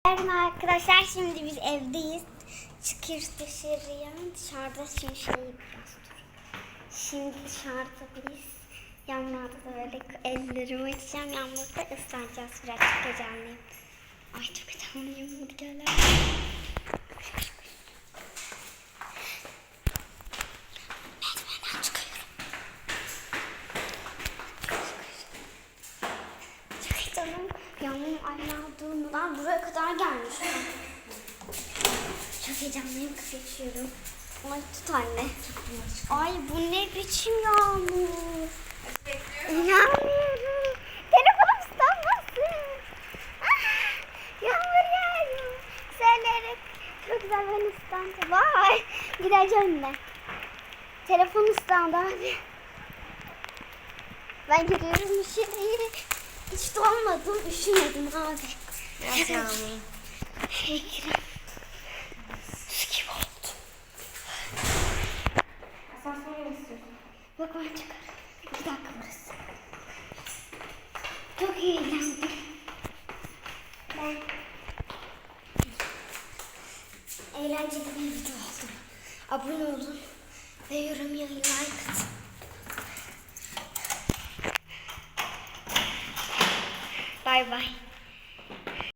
Merhaba arkadaşlar, şimdi biz evdeyiz. Çıkıyoruz dışarıya. Dışarıda şimdi şey yapacağız. Şimdi dışarıda biz yağmurda da böyle ellerimi açacağım. Yağmurda ıslanacağız. Biraz çok heyecanlıyım. Ay çok heyecanlıyım. Hadi gel. Merdivenden çıkıyorum. Çok heyecanlıyım. Yağmurun ayağımdan buraya kadar gelmiş. Çok heyecanlıyım, geçiyorum. Ay tut anne. Ay bu ne biçim yağmur. İnanmıyorum. Telefonum ıslanmasın. Yağmur yağıyor. Söylerek çok güzel, ben ıslandım. Vay. Gideceğim ben. Telefon ıslandı abi. Ben gidiyorum içeriye. Hiç donmadım, üşümedim abi. Biraz yağmur. Su gibi oldu. Asansöre mi istiyorsun? Bak ben çıkarım. 2 dakika burası. Çok eğlendim. Ben eğlenceli bir video oldu. Abone olun ve yorum yazın, like atın. Bay bay.